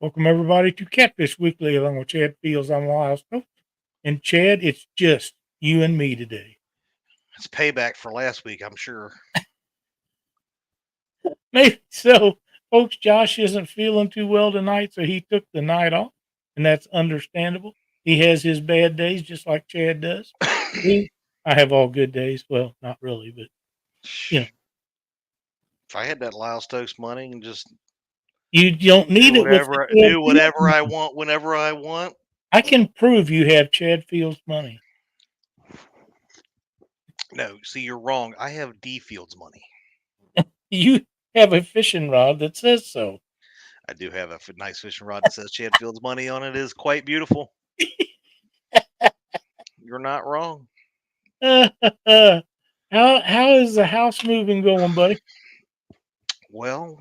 Welcome everybody to Catfish Weekly along with Chad Fields. I'm Lyle Stokes. And Chad, it's just you and me today. It's payback for last week, I'm sure. Maybe so. Folks, Josh isn't feeling too well tonight, so he took the night off, and that's understandable. He has his bad days just like Chad does. I have all good days. Well, not really, but you know. If I had that Lyle Stokes money and just You don't need it with the Chad do Fields whatever I money. want whenever I want. I can prove you have Chad Fields money. No, see, you're wrong. I have D Fields money. You have a fishing rod that says so. I do have a nice fishing rod that says Chad Fields money on it. It is quite beautiful. You're not wrong. How is the house moving going, buddy? Well,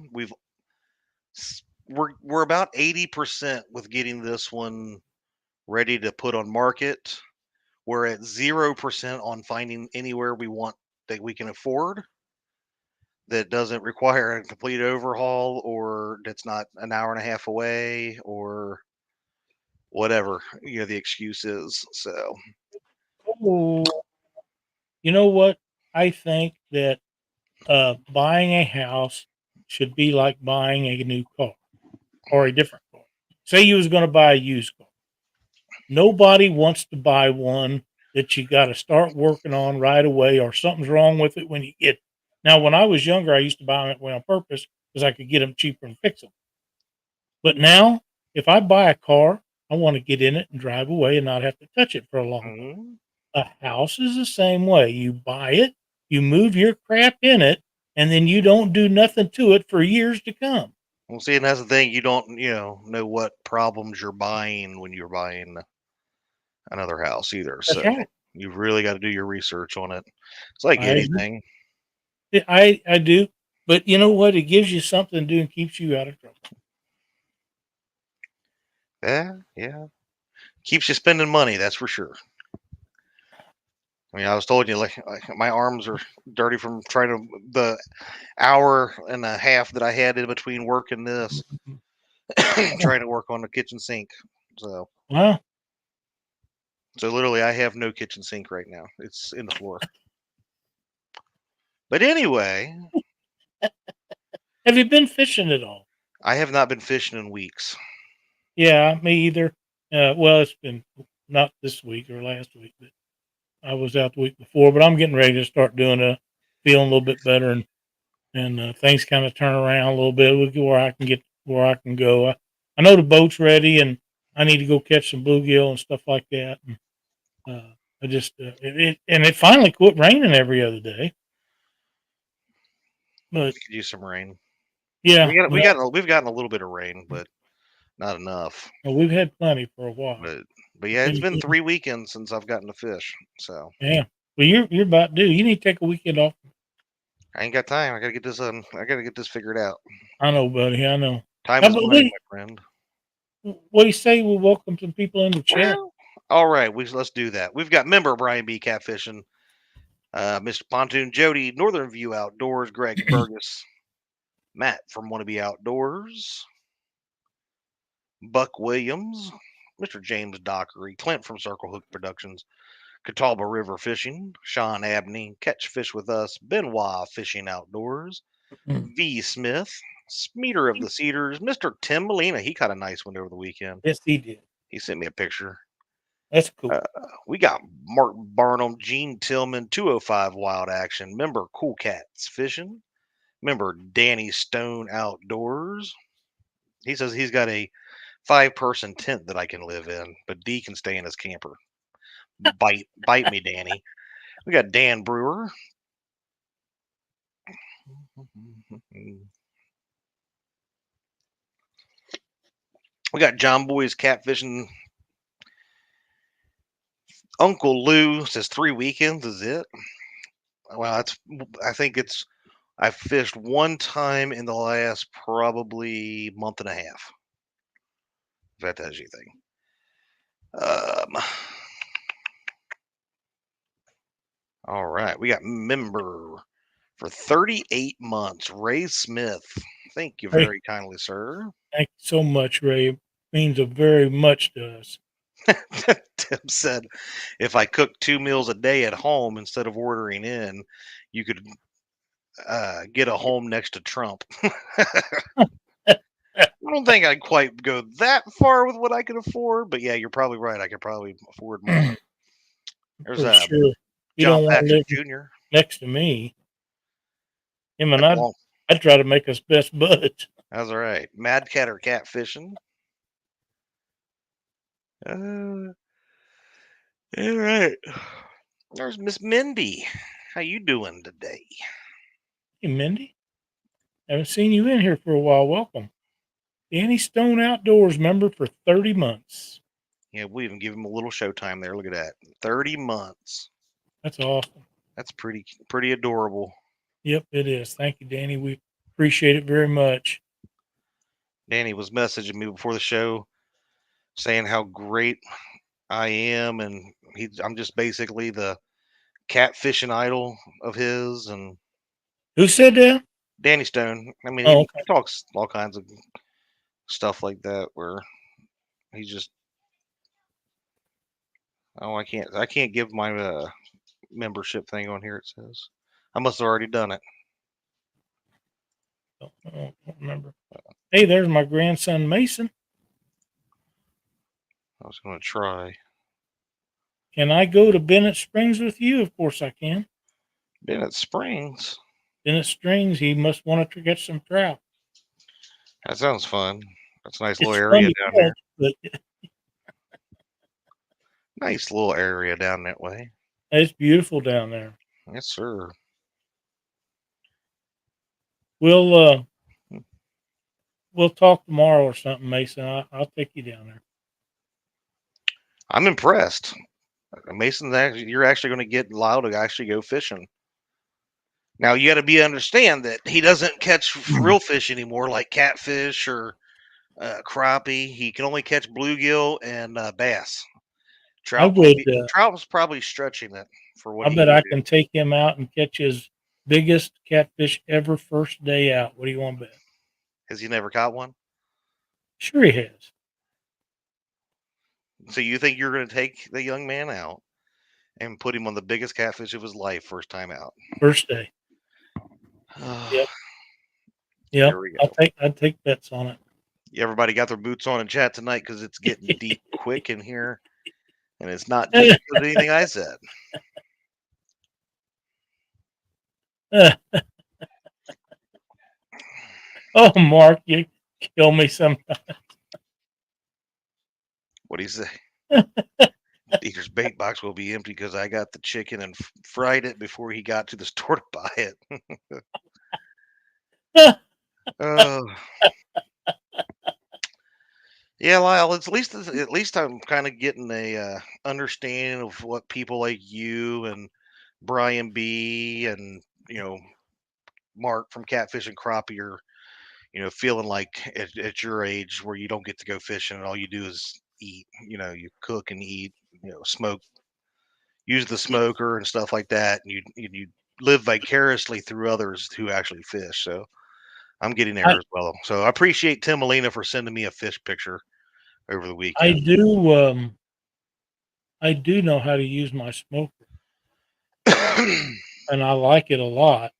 we're about 80% with getting this one ready to put on market. We're at 0% on finding anywhere we want that we can afford that doesn't require a complete overhaul or that's not an hour and a half away or whatever the excuse is. So Oh, you know what? I think that buying a house should be like buying a new car or a different car. Say you was going to buy a used car. Nobody wants to buy one that you got to start working on right away or something's wrong with it when you get it. Now, when I was younger, I used to buy them on purpose because I could get them cheaper and fix them. But now, if I buy a car, I want to get in it and drive away and not have to touch it for a long time. A house is the same way. You buy it, you move your crap in it, and then you don't do nothing to it for years to come. Well, see, and that's the thing. You don't, know what problems you're buying when you're buying another house either. That's So right. you've really got to do your research on it. It's like I agree. anything. I do, but you know what? It gives you something to do and keeps you out of trouble. Yeah. Keeps you spending money, that's for sure. I mean, I was told you like my arms are dirty from trying to the hour and a half that I had in between working this, trying to work on the kitchen sink. So Wow. literally, I have no kitchen sink right now. It's in the floor. But anyway, Have you been fishing at all? I have not been fishing in weeks. Yeah, me either. Well, it's been not this week or last week, but I was out the week before. But I'm getting ready to start doing feeling a little bit better, and things kind of turn around a little bit. Look where I can get where I can go. I know the boat's ready, and I need to go catch some bluegill and stuff like that. And I just it finally quit raining every other day. But We could use some rain. yeah, We've gotten a little bit of rain, but not enough. we've had plenty for a while. But yeah, it's been 3 weekends since I've gotten to fish. So Yeah, well, you're about due. You need to take a weekend off. I ain't got time. I gotta get this I gotta get this figured out. I know, buddy. I know. Time How is about money, my friend. what do you say? We'll welcome some people in the chat. Well, all right, let's do that. We've got member Brian B. Catfishing, Mr. Pontoon Jody, Northern View Outdoors, Greg Burgess, Matt from Wannabe Outdoors, Buck Williams, Mr. James Dockery, Clint from Circle Hook Productions, Catawba River Fishing, Sean Abney, Catch Fish with Us, Benoit Fishing Outdoors, V. Smith, Smeeter of the Cedars, Mr. Tim Molina. He caught a nice one over the weekend. Yes, he did. He sent me a picture. That's cool. We got Mark Barnum, Gene Tillman, 205 Wild Action, member Cool Cats Fishing, member Danny Stone Outdoors. He says he's got a 5-person tent that I can live in, but D can stay in his camper. Bite me, Danny. We got Dan Brewer. We got John Boy's Catfishing. Uncle Lou says 3 weekends is it. Well, I've fished one time in the last probably month and a half. If that tells you anything. All right, we got member for 38 months, Ray Smith. Thank you very kindly, sir. Thank you so much, Ray. It means very much to us. Tim said, if I cook 2 meals a day at home instead of ordering in, you could get a home next to Trump. I don't think I'd quite go that far with what I can afford, but yeah, you're probably right. I could probably afford more. There's For sure. You John don't want to Patrick live Jr. next to me. Him and That's long. I'd try to make us best buds. That's all right. Mad Cat or catfishing. All right. There's Miss Mindy. How you doing today? Hey, Mindy. Haven't seen you in here for a while. Welcome. Danny Stone Outdoors member for 30 months. Yeah, we even give him a little showtime there. Look at that. 30 months. That's awesome. That's pretty adorable. Yep, it is. Thank you, Danny. We appreciate it very much. Danny was messaging me before the show saying how great I am, and I'm just basically the catfishing idol of his. And Who said that? Danny Stone, I mean, Oh, he okay. talks all kinds of stuff like that where he just, oh, I can't give my membership thing on here. It says I must have already done it. I don't remember. Hey, there's my grandson Mason. I was going to try. Can I go to Bennett Springs with you? Of course I can. Bennett Springs. Bennett Springs, he must want to catch some trout. That sounds fun. That's a nice little It's fun area to down there. catch, but Nice little area down that way. it's beautiful down there. Yes, sir. We'll talk tomorrow or something, Mason. I'll take you down there. I'm impressed. Mason, you're actually going to get Lyle to actually go fishing. Now you got to understand that he doesn't catch real fish anymore, like catfish or crappie. He can only catch bluegill and bass. I would. Trout was probably stretching it for what I he bet can I do. can take him out and catch his biggest catfish ever first day out. What do you want to bet? Has he never caught one? Sure, he has. So you think you're going to take the young man out and put him on the biggest catfish of his life first time out? First day. Yep. Yep. Here we go. I'd take bets on it. Everybody got their boots on in chat tonight because it's getting deep quick in here, and it's not just because of anything I said. Oh, Mark, you kill me sometimes. What do you say? Dieter's bait box will be empty because I got the chicken and fried it before he got to the store to buy it. Yeah, Lyle. At least I'm kind of getting a understanding of what people like you and Brian B and Mark from Catfish and Crappie are feeling like at your age where you don't get to go fishing and all you do is eat. You cook and eat. Smoke, use the smoker and stuff like that, and you live vicariously through others who actually fish. So I'm getting there as well. So I appreciate Tim Molina for sending me a fish picture over the weekend. I do know how to use my smoker, and I like it a lot.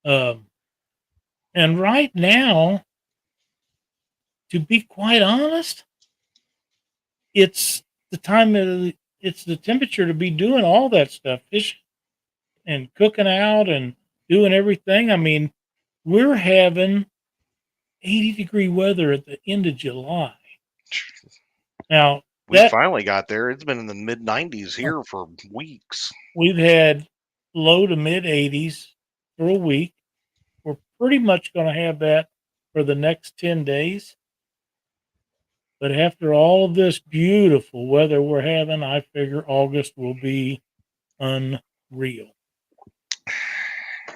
And right now, to be quite honest, it's the temperature to be doing all that stuff, fishing and cooking out and doing everything. I mean, we're having 80-degree weather at the end of July. Now, we finally got there. It's been in the mid 90s here for weeks. We've had low to mid 80s for a week. We're pretty much going to have that for the next 10 days. But after all of this beautiful weather we're having, I figure August will be unreal.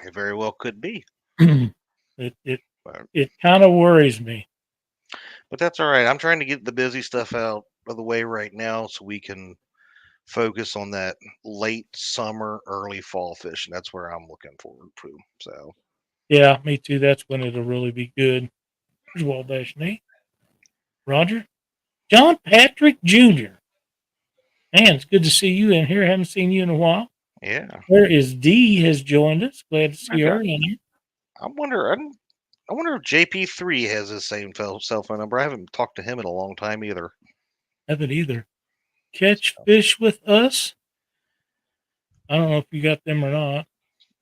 It very well could be. It kind of worries me. But that's all right. I'm trying to get the busy stuff out of the way right now so we can focus on that late summer, early fall fishing. That's where I'm looking forward to. So yeah, me too. That's when it'll really be good. There's Wabash Nate. Roger. John Patrick Jr. Man, it's good to see you in here. Haven't seen you in a while. Yeah. There is Dee has joined us. Glad to see her in here. I wonder if JP3 has the same cell phone number. I haven't talked to him in a long time either. Haven't either. Catch fish with us. I don't know if you got them or not.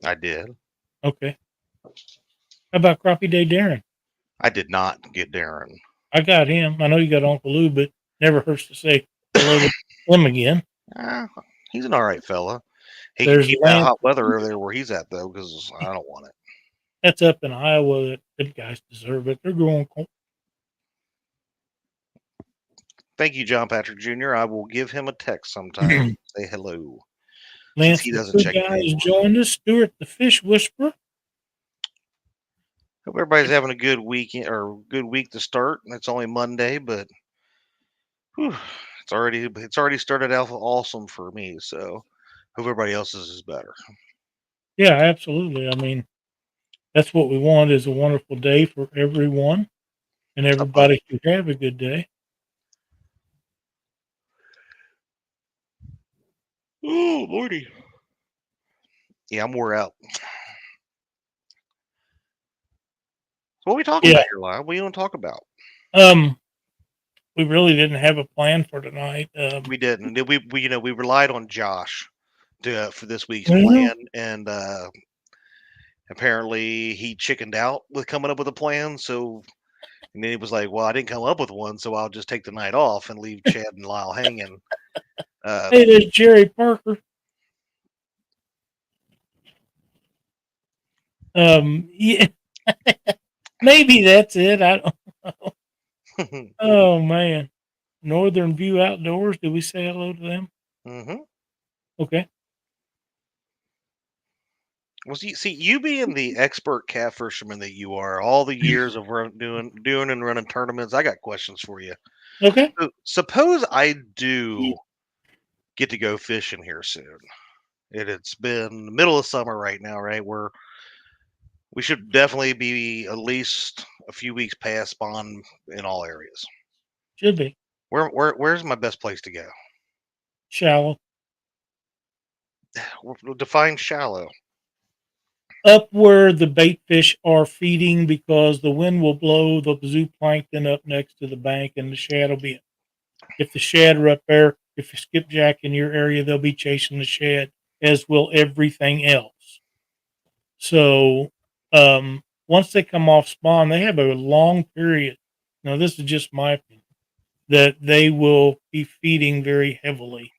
I did. Okay. How about Crappie Day Darren? I did not get Darren. I got him. I know you got Uncle Lou, but never hurts to say hello to him again. He's an all right fella. He There's can keep that hot weather over there where he's at, though, because I don't want it. That's up in Iowa. Good guys deserve it. They're growing cold. Thank you, John Patrick Jr. I will give him a text sometime. Say hello. Lance, he the doesn't good check guy, me has joined us. Stuart, the fish whisperer. Hope everybody's having a good weekend or good week to start. It's only Monday, but whew, it's already started out awesome for me. So hope everybody else's is better. Yeah, absolutely. I mean, that's what we want is a wonderful day for everyone, and everybody should have a good day. Oh, Lordy. Yeah, I'm wore out. So what are we talking about here, Lyle? What are you going to talk about? We really didn't have a plan for tonight. We didn't. We relied on Josh for this week's plan, and apparently he chickened out with coming up with a plan. So, and then he was like, "Well, I didn't come up with one, so I'll just take the night off and leave Chad and Lyle hanging." Hey, there's Jerry Parker. Yeah, maybe that's it. I don't know. Oh man, Northern View Outdoors. Did we say hello to them? Mm-hmm. Okay. Well, see, you being the expert catfisherman that you are, all the years of doing and running tournaments, I got questions for you. Okay. So, suppose I do get to go fishing here soon. It's been the middle of summer right now, right? We should definitely be at least a few weeks past spawn in all areas. Should be. Where's my best place to go? Shallow. Define shallow. Up where the bait fish are feeding, because the wind will blow the zooplankton up next to the bank and the shad will be. If the shad are up there, if you skipjack in your area, they'll be chasing the shad, as will everything else. So once they come off spawn, they have a long period. Now, this is just my opinion, that they will be feeding very heavily.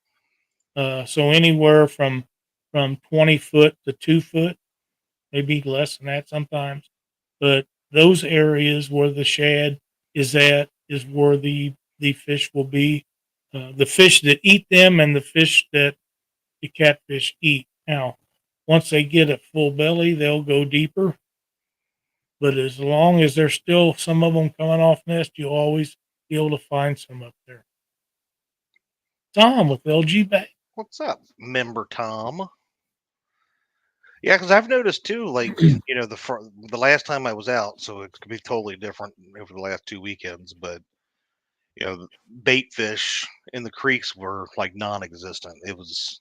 So anywhere from 20 foot to 2 foot, maybe less than that sometimes. But those areas where the shad is at is where the fish will be. The fish that eat them and the fish that the catfish eat. Now, once they get a full belly, they'll go deeper. But as long as there's still some of them coming off nest, you'll always be able to find some up there. Tom with LG Bay. What's up, member Tom? Yeah, because I've noticed too, like the last time I was out, so it could be totally different over the last 2 weekends. But bait fish in the creeks were like non-existent. It was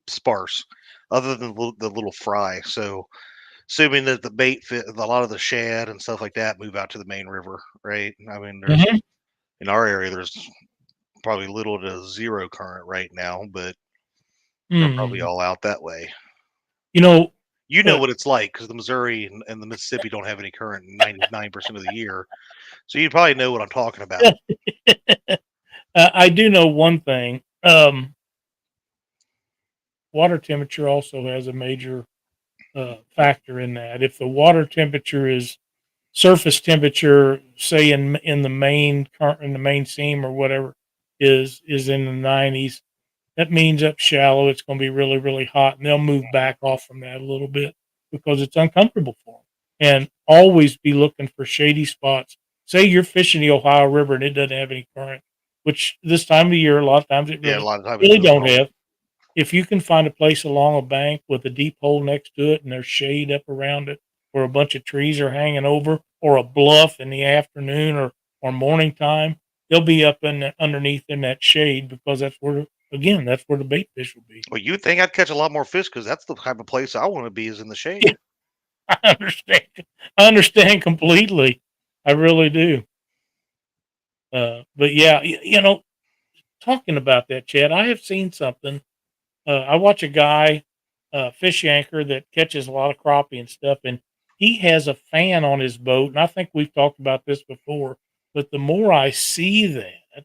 sparse, other than the little fry. So, assuming that the bait fit, a lot of the shad and stuff like that move out to the main river, right? I mean, there's in our area, there's probably little to zero current right now, but they're probably all out that way. You know what it's like, because the Missouri and the Mississippi don't have any current 99% of the year. So you probably know what I'm talking about. I do know one thing. Water temperature also has a major factor in that. If the water temperature is surface temperature, say in the main seam or whatever is in the 90s, that means up shallow it's going to be really, really hot, and they'll move back off from that a little bit because it's uncomfortable for them. And always be looking for shady spots. Say you're fishing the Ohio River and it doesn't have any current, which this time of year a lot of times it really don't have. If you can find a place along a bank with a deep hole next to it and there's shade up around it, or a bunch of trees are hanging over, or a bluff in the afternoon or morning time, they'll be up underneath in that shade because that's where the bait fish will be. Well, you'd think I'd catch a lot more fish because that's the type of place I want to be, is in the shade. Yeah, I understand. I understand completely. I really do. But yeah, talking about that, Chad, I have seen something. I watch a guy, fish anchor that catches a lot of crappie and stuff, and he has a fan on his boat. And I think we've talked about this before, but the more I see that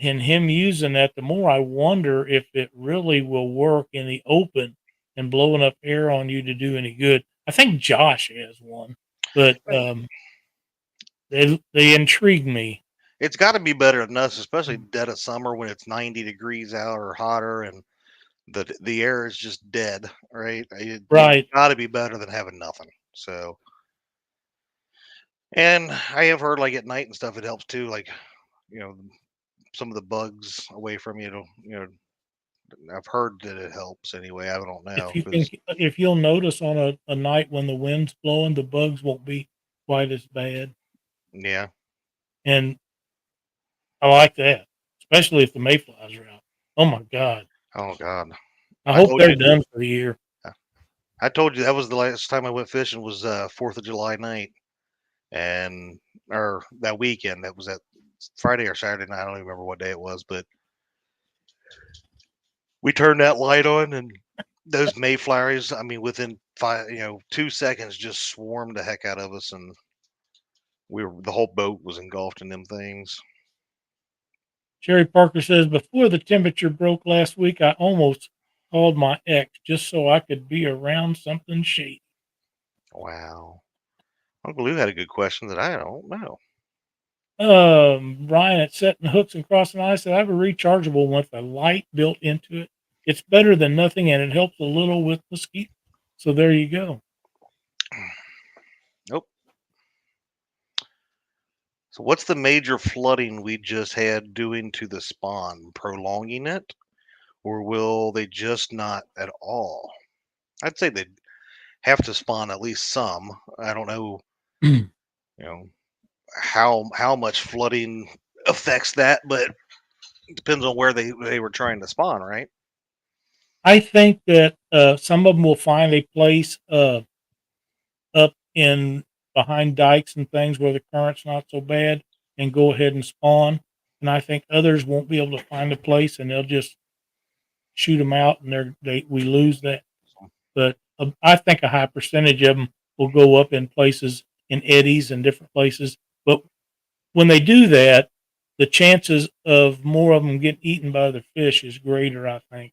and him using that, the more I wonder if it really will work in the open and blow enough air on you to do any good. I think Josh has one, but they intrigue me. It's got to be better than us, especially dead of summer when it's 90 degrees out or hotter and the air is just dead, right? It's Right. got to be better than having nothing. So, and I have heard like at night and stuff, it helps too. Like, you know, some of the bugs away from you. I've heard that it helps anyway. I don't know because If you'll notice on a night when the wind's blowing, the bugs won't be quite as bad. yeah. And I like that, especially if the mayflies are out. Oh my God. Oh God. I I hope told they're you. done for the year. I told you that was the last time I went fishing was 4th of July night, and or that weekend. That was that Friday or Saturday night. I don't even remember what day it was, but we turned that light on and those mayflies, I mean, within 2 seconds, just swarmed the heck out of us, and the whole boat was engulfed in them things. Sherry Parker says, before the temperature broke last week, I almost called my ex just so I could be around something shady. Wow. Uncle Lou had a good question that I don't know. Brian at Setting Hooks and Crossing Eyes said, I have a rechargeable one with a light built into it. It's better than nothing, and it helps a little with mosquitoes. So there you go. Nope. So what's the major flooding we just had doing to the spawn? Prolonging it? Or will they just not at all? I'd say they'd have to spawn at least some. I don't know, you know, how much flooding affects that, but it depends on where they were trying to spawn, right? I think that some of them will find a place up in behind dikes and things where the current's not so bad and go ahead and spawn. And I think others won't be able to find a place and they'll just shoot them out and we lose that. But I think a high percentage of them will go up in places in eddies and different places. But when they do that, the chances of more of them getting eaten by other fish is greater, I think.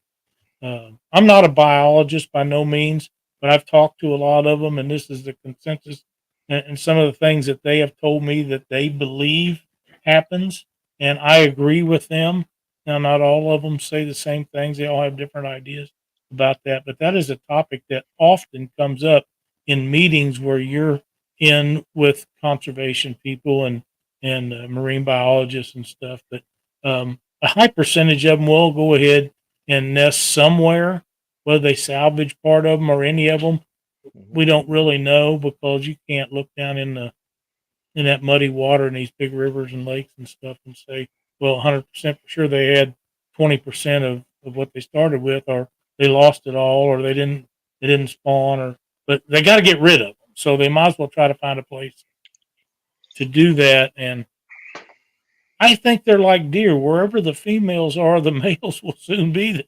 I'm not a biologist by no means, but I've talked to a lot of them, and this is the consensus and some of the things that they have told me that they believe happens, and I agree with them. Now, not all of them say the same things; they all have different ideas about that. But that is a topic that often comes up in meetings where you're in with conservation people and marine biologists and stuff. But a high percentage of them will go ahead and nest somewhere. Whether they salvage part of them or any of them, we don't really know because you can't look down in that muddy water in these big rivers and lakes and stuff and say, well, 100% for sure they had 20% of what they started with, or they lost it all, or they didn't spawn, but they got to get rid of them. So they might as well try to find a place to do that. And I think they're like deer. Wherever the females are, the males will soon be there.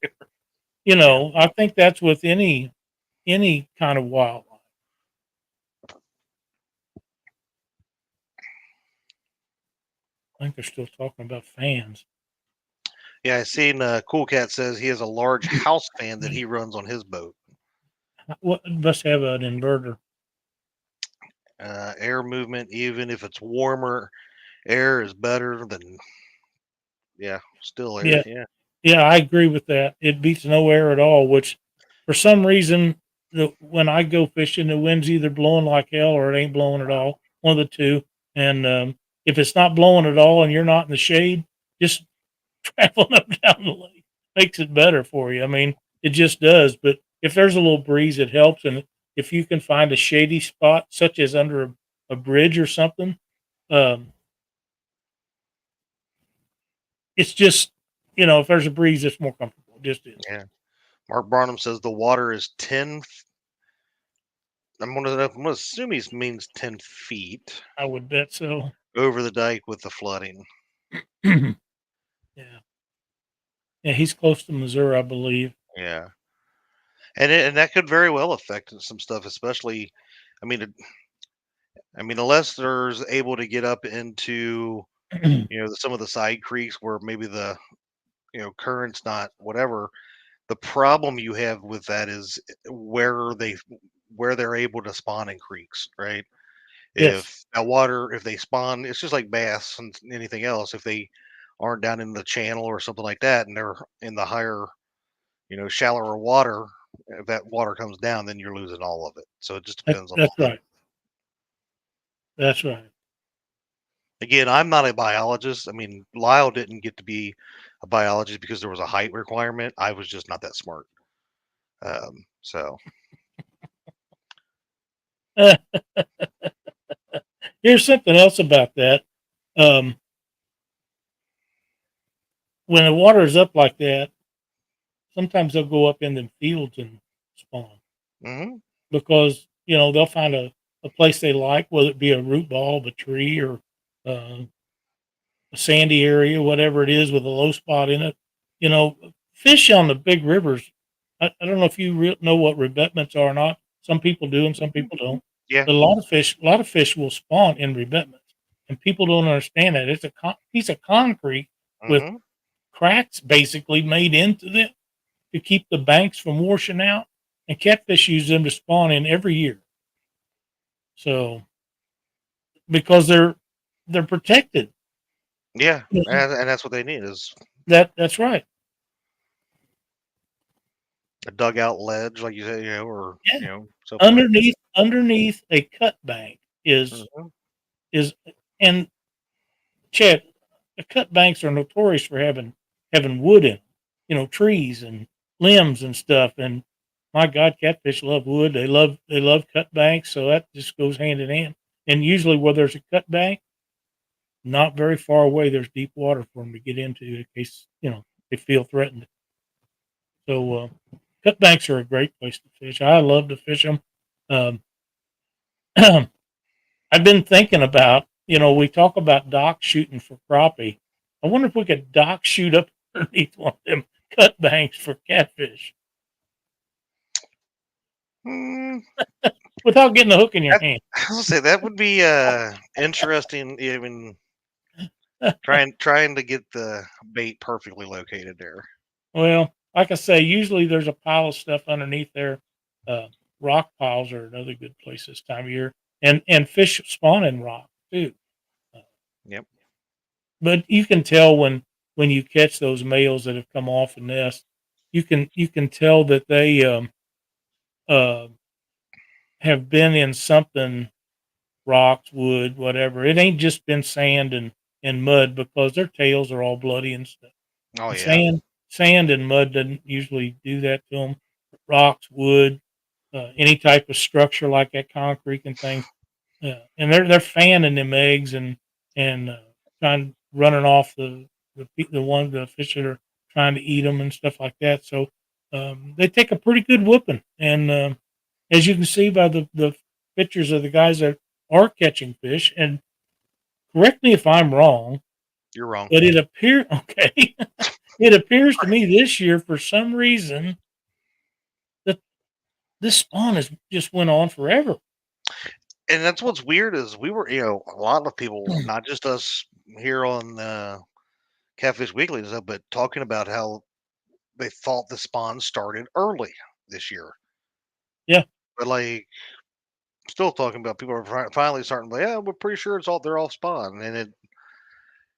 I think that's with any kind of wildlife. I think they're still talking about fans. Yeah, I seen Cool Cat says he has a large house fan that he runs on his boat. What must have an inverter? Air movement, even if it's warmer, air is better than still air. Yeah, Yeah. yeah, I agree with that. It beats no air at all. Which, for some reason, when I go fishing, the wind's either blowing like hell or it ain't blowing at all. One of the two. And if it's not blowing at all and you're not in the shade, just traveling up down the lake makes it better for you. I mean, it just does. But if there's a little breeze, it helps. And if you can find a shady spot, such as under a bridge or something, um, It's just, if there's a breeze, it's more comfortable. It just is. Yeah. Mark Barnum says the water is 10. I'm gonna assume he means 10 feet I would bet so. over the dike with the flooding. Yeah. Yeah, he's close to Missouri, I believe. Yeah, and that could very well affect some stuff, especially. I mean, unless there's able to get up into some of the side creeks where maybe the current's not whatever. The problem you have with that is where they're able to spawn in creeks, right? Yes. If they spawn, it's just like bass and anything else. If they aren't down in the channel or something like that, and they're in the higher, shallower water, if that water comes down, then you're losing all of it. So it just depends on That's the. right. That's right. Again, I'm not a biologist. I mean, Lyle didn't get to be a biologist because there was a height requirement. I was just not that smart. So Here's something else about that. Um, when the water is up like that, sometimes they'll go up in the fields and spawn hmm because they'll find a place they like, whether it be a root ball of a tree or uh, a sandy area, whatever it is, with a low spot in it. Fish on the big rivers. I don't know if you know what revetments are or not. Some people do, and some people don't. yeah, But a lot of fish will spawn in revetments, and people don't understand that. It's a piece of concrete with hmm cracks basically made into them to keep the banks from washing out, and catfish use them to spawn in every year. So because they're protected. yeah, and that's what they need is That's right. a dugout ledge, like you said, or Yeah. something like that. Underneath a cut bank hmm is and Chad, the cut banks are notorious for having wood in them, trees and limbs and stuff. And my God, catfish love wood. They love cut banks, so that just goes hand in hand. And usually, where there's a cut bank, not very far away, there's deep water for them to get into in case they feel threatened. So cut banks are a great place to fish. I love to fish them. Um, I've been thinking about, we talk about dock shooting for crappie. I wonder if we could dock shoot up underneath one of them cut banks for catfish Mm, without getting the hook in your I hand. I was gonna say that would be interesting. I mean, trying to get the bait perfectly located there. Well, like I say, usually there's a pile of stuff underneath there. Uh, Rock piles are another good place this time of year, and fish spawn in rock too. Uh, Yep. but you can tell when you catch those males that have come off a nest, you can tell that they uh, have been in something, rocks, wood, whatever. It ain't just been sand and mud because their tails are all bloody and stuff. Oh And yeah. sand and mud doesn't usually do that to them. Rocks, wood, any type of structure like that, concrete and things. And they're fanning them eggs and trying running off the fish that are trying to eat them and stuff like that. So they take a pretty good whooping. And as you can see by the pictures of the guys that are catching fish, and correct me if I'm wrong, You're wrong. but it appears okay. It appears to me this year, for some reason, that this spawn has just went on forever. And that's what's weird is we were, a lot of people, not just us here on Catfish Weekly and stuff, but talking about how they thought the spawn started early this year. Yeah, But like, still talking about people are finally starting to, yeah, we're pretty sure they're all spawn, and it,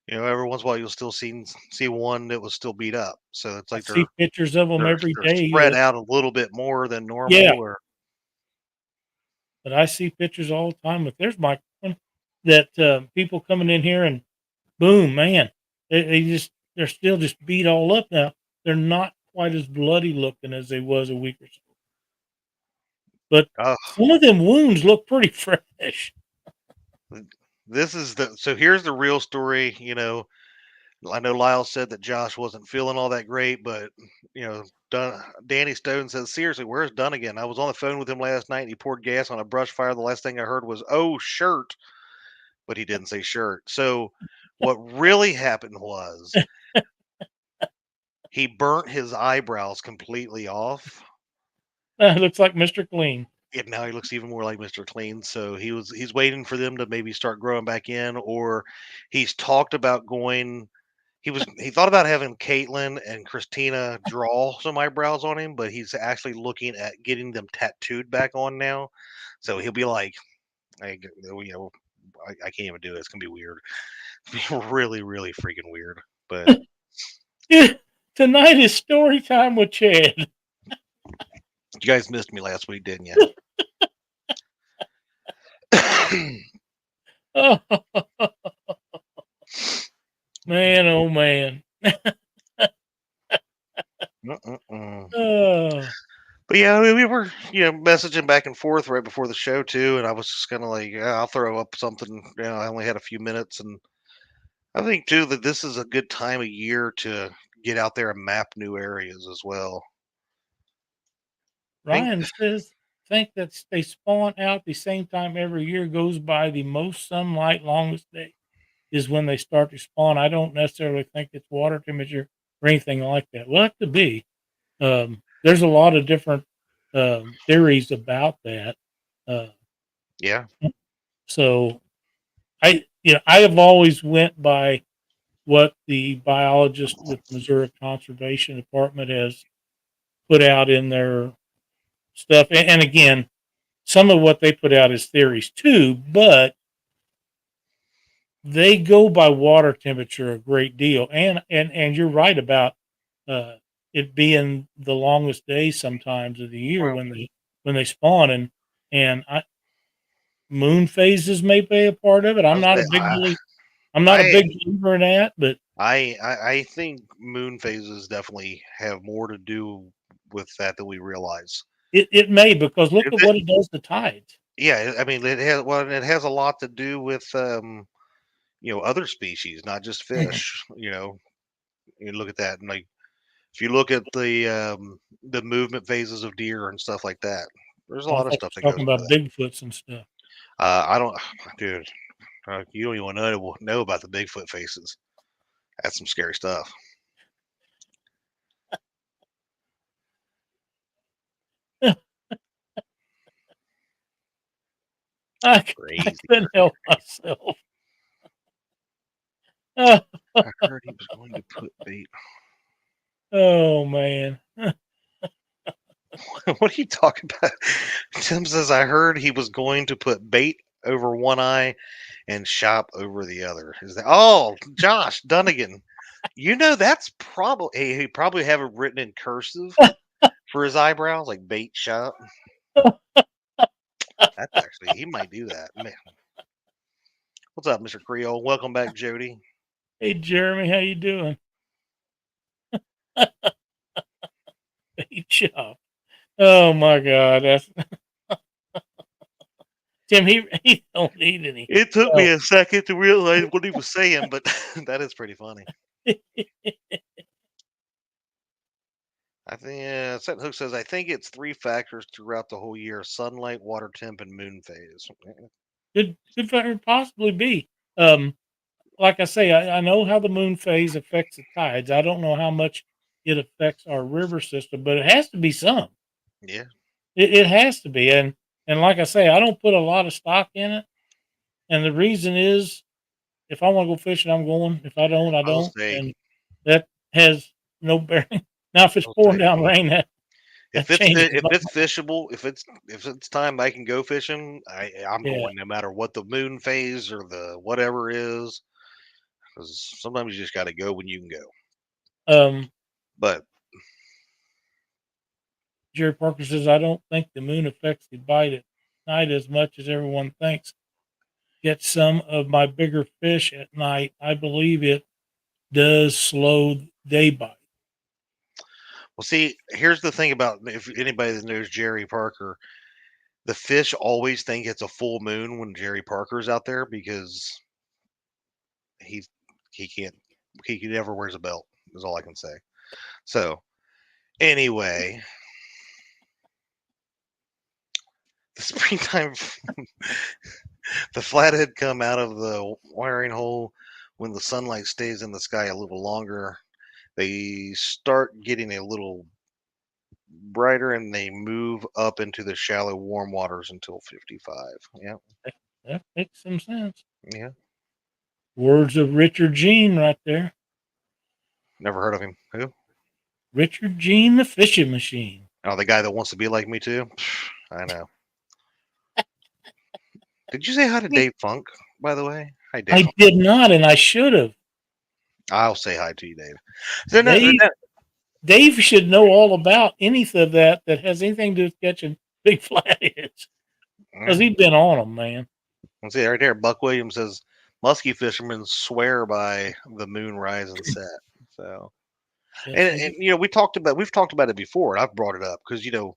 every once in a while you'll still see one that was still beat up. So it's I like see pictures of them every they're day. spread out a little bit more than Yeah, normal, or but I see pictures all the time. But there's my one that people coming in here and boom, man, they're still just beat all up now. They're not quite as bloody looking as they was a week or so, but uh, some of them wounds look pretty fresh. this is so here's the real story. I know Lyle said that Josh wasn't feeling all that great, but Danny Stone says, seriously, where's Dunnigan? I was on the phone with him last night and he poured gas on a brush fire. The last thing I heard was, oh, shirt, but he didn't say shirt. So what really happened was he burnt his eyebrows completely off. Looks like Mr. Clean. And now he looks even more like Mr. Clean. So he's waiting for them to maybe start growing back in, or he's talked about going. He thought about having Caitlin and Christina draw some eyebrows on him, but he's actually looking at getting them tattooed back on now. So he'll be like, I can't even do it. It's gonna be weird. It's gonna be really, really freaking weird. But Tonight is story time with Chad. you guys missed me last week, didn't you? Oh, man, oh man. But yeah, we were messaging back and forth right before the show too, and I was just kind of like, yeah, I'll throw up something. I only had a few minutes, and I think too that this is a good time of year to get out there and map new areas as well. Ryan says, think that they spawn out the same time every year goes by. The most sunlight, longest day is when they start to spawn. I don't necessarily think it's water temperature or anything like that. Well, it could be. There's a lot of different theories about that. Yeah. So I have always went by what the biologist with Missouri Conservation Department has put out in their stuff. And again, some of what they put out is theories too, but they go by water temperature a great deal. And you're right about it being the longest day sometimes of the year Well, when they spawn, and moon phases may play a part of it. I'm not a big believer in that, but I think moon phases definitely have more to do with that than we realize. it may, because look If at it- what it does to tides. yeah, I mean it has a lot to do with other species, not just Mhm. fish. You look at that, and like if you look at the movement phases of deer and stuff like that, there's a I lot of thought stuff you that were goes talking into about that. Bigfoots and stuff. I don't, dude. You don't even know about the Bigfoot faces. That's some scary stuff. I Crazy. couldn't help myself. I heard he was going to put bait. Oh man. What are you talking about? Tim says I heard he was going to put bait over one eye and shop over the other. Is that? Oh, Josh Dunnigan. That's probably he probably have it written in cursive for his eyebrows, like bait shop. That's actually he might do that. Man. What's up, Mr. Creole? Welcome back, Jody. Hey Jeremy, how you doing? Bait shop. Oh my God, that's Tim. He don't need any. It took Oh. me a second to realize what he was saying, but that is pretty funny. I think Set Hook says I think it's three factors throughout the whole year: sunlight, water temp, and moon phase. Could very possibly be. Like I say, I know how the moon phase affects the tides. I don't know how much it affects our river system, but it has to be some. Yeah, It has to be, and like I say, I don't put a lot of stock in it, and the reason is, if I want to go fishing, I'm going. If I don't, I I'll don't, say, and that has no bearing. Now, if it's I'll pouring say, down rain, that changes. if But it's fishable, if it's time I can go fishing, I'm yeah, going no matter what the moon phase or the whatever is, because sometimes you just got to go when you can go. um, But Jerry Parker says I don't think the moon affects the bite at night as much as everyone thinks. Get some of my bigger fish at night. I believe it does slow day bite. well, see, here's the thing about if anybody that knows Jerry Parker, the fish always think it's a full moon when Jerry Parker's out there because he he can't. he never wears a belt. Is all I can say. So anyway, the springtime, the flathead come out of the wiring hole when the sunlight stays in the sky a little longer. They start getting a little brighter and they move up into the shallow warm waters until 55. Yeah. That makes some sense. Yeah. Words of Richard Gene right there. Never heard of him. Who? Richard Gene, the fishing machine. Oh, the guy that wants to be like me too? I know. Did you say hi to Dave Funk, by the way? Hi, Dave. I did not, and I should have. I'll say hi to you, Dave. Dave should know all about anything of that has anything to do with catching big flatheads. Because he's been on them, man. Let's see right there. Buck Williams says muskie fishermen swear by the moon rise and set. So, Yes, and you know, we've talked about it before. And I've brought it up because you know,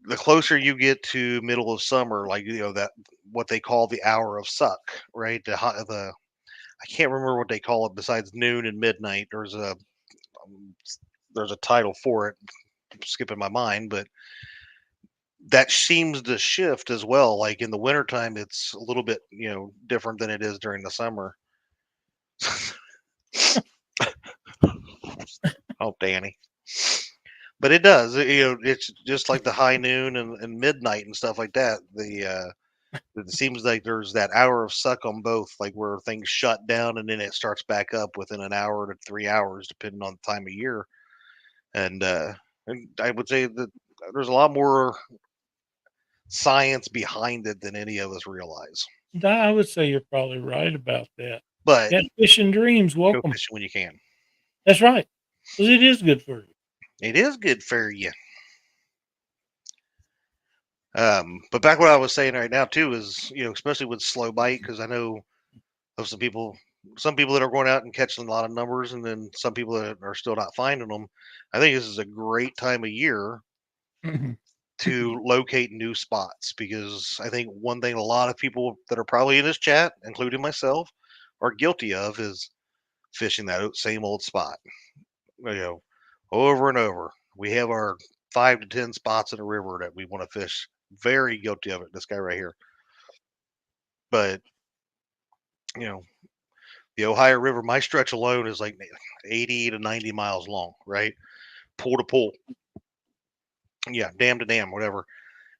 the closer you get to middle of summer, like you know that what they call the hour of suck, right? The I can't remember what they call it besides noon and midnight. There's a title for it. I'm skipping my mind, but that seems to shift as well. Like in the wintertime, it's a little bit, you know, different than it is during the summer. Oh, Danny. But it does, you know, it's just like the high noon and midnight and stuff like that. It seems like there's that hour of suck on both, like where things shut down and then it starts back up within an hour to 3 hours, depending on the time of year. And I would say that there's a lot more science behind it than any of us realize. I would say you're probably right about that. But Catfish and Dreams, go welcome. fishing when you can. That's right. Because it is good for you. It is good for you. But back what I was saying right now too is, you know, especially with slow bite, because I know of some people that are going out and catching a lot of numbers, and then some people that are still not finding them. I think this is a great time of year to locate new spots, because I think one thing a lot of people that are probably in this chat, including myself, are guilty of is fishing that same old spot. You know, over and over. We have our 5 to 10 spots in a river that we want to fish. Very guilty of it. This guy right here. But you know, the Ohio River, my stretch alone is like 80 to 90 miles long, right? Pool to pool. Yeah, dam to dam, whatever.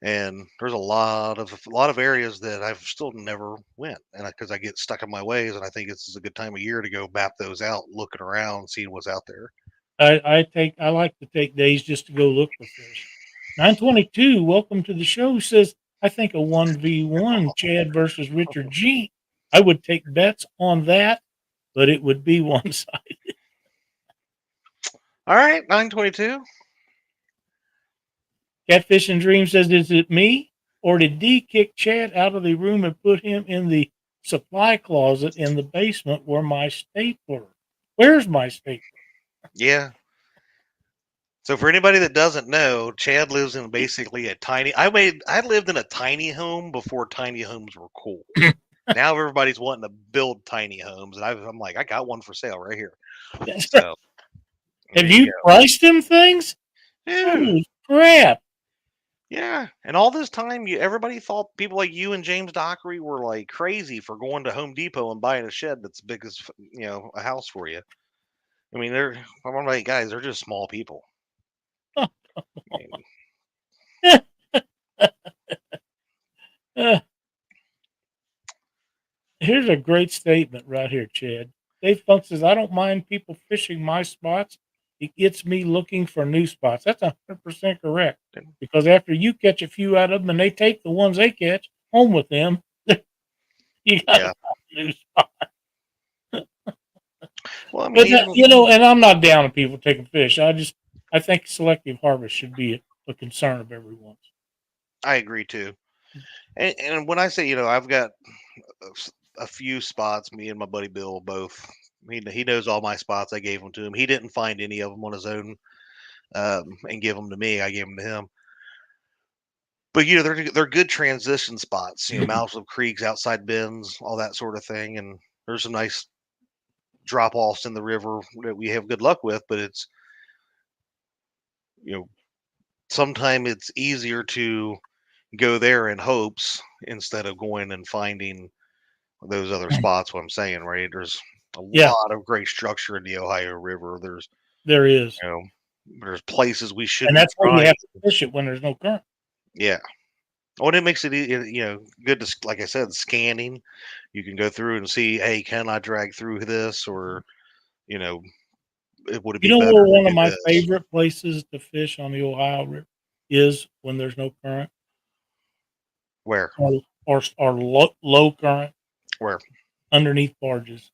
And there's a lot of areas that I've still never went, and because I get stuck in my ways, and I think this is a good time of year to go map those out, looking around, seeing what's out there. I like to take days just to go look for fish. 922, welcome to the show, says, I think a 1v1 Chad versus Richard G. I would take bets on that, but it would be one-sided. All right, 922. Catfish and Dream says, is it me? Or did D kick Chad out of the room and put him in the supply closet in the basement where my stapler? Where's my stapler? Yeah. So for anybody that doesn't know, Chad lives in basically a tiny. I lived in a tiny home before tiny homes were cool. Now everybody's wanting to build tiny homes, and I'm like, I got one for sale right here. So have you priced them things? Holy crap! Yeah, and all this time, everybody thought people like you and James Dockery were like crazy for going to Home Depot and buying a shed that's big as a house for you. I mean, I'm like, guys, they're just small people. I mean, here's a great statement right here, Chad. Dave Funk says, I don't mind people fishing my spots. It gets me looking for new spots. That's 100% correct. Because after you catch a few out of them and they take the ones they catch home with them, you got to find a new spot. Well, I mean, and I'm not down on people taking fish. I think selective harvest should be a concern of everyone's. I agree too. And when I say, I've got a few spots, me and my buddy Bill both. He knows all my spots. I gave them to him. He didn't find any of them on his own and give them to me. I gave them to him. But they're good transition spots. Mouths of creeks, outside bends, all that sort of thing. And there's some nice drop offs in the river that we have good luck with, but it's, you know, sometimes it's easier to go there in hopes instead of going and finding those other spots. What I'm saying, right? There's a Yeah, lot of great structure in the Ohio River. there is. You know, there's places we should And be that's why you trying. have to fish it when there's no current. Yeah. Oh, and it makes it, good to, like I said, scanning. You can go through and see, hey, can I drag through this, or you know, would it You be know better where to one of do my this? favorite places to fish on the Ohio River is when there's no current Where, or low current where? underneath barges.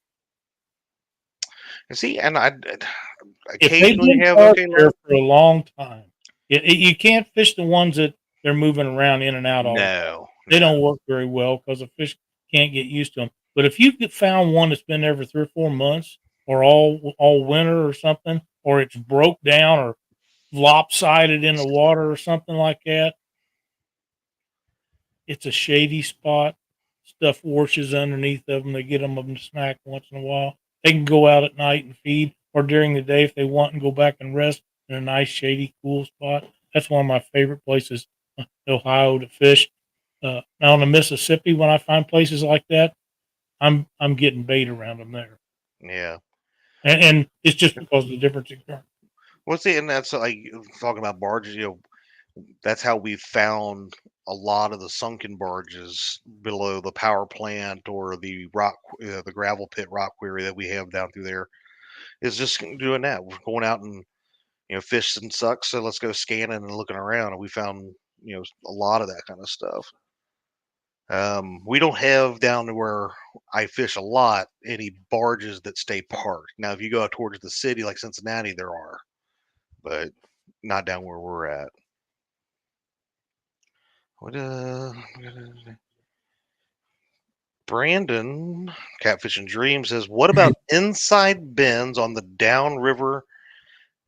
And see, and I If they've occasionally been have parked okay there luck. for a long time, you can't fish the ones that they're moving around in and out all the time. No, They no. don't work very well because the fish can't get used to them. But if you get found one that's been there for 3 or 4 months, or all winter or something, or it's broke down or lopsided in the water or something like that, it's a shady spot. Stuff washes underneath of them. They get them a snack once in a while. They can go out at night and feed, or during the day if they want, and go back and rest in a nice, shady, cool spot. That's one of my favorite places, Ohio, to fish. Now on the Mississippi, when I find places like that, I'm getting bait around them there, Yeah. and it's just because of the difference in current. Well, see, and that's like talking about barges. That's how we found a lot of the sunken barges below the power plant or the gravel pit rock quarry that we have down through there. Is just doing that. We're going out and fish and sucks. So let's go scanning and looking around, and we found a lot of that kind of stuff. We don't have down to where I fish a lot any barges that stay parked. Now, if you go out towards the city like Cincinnati, there are, but not down where we're at. What Brandon, Catfish and Dream says, what about inside bends on the downriver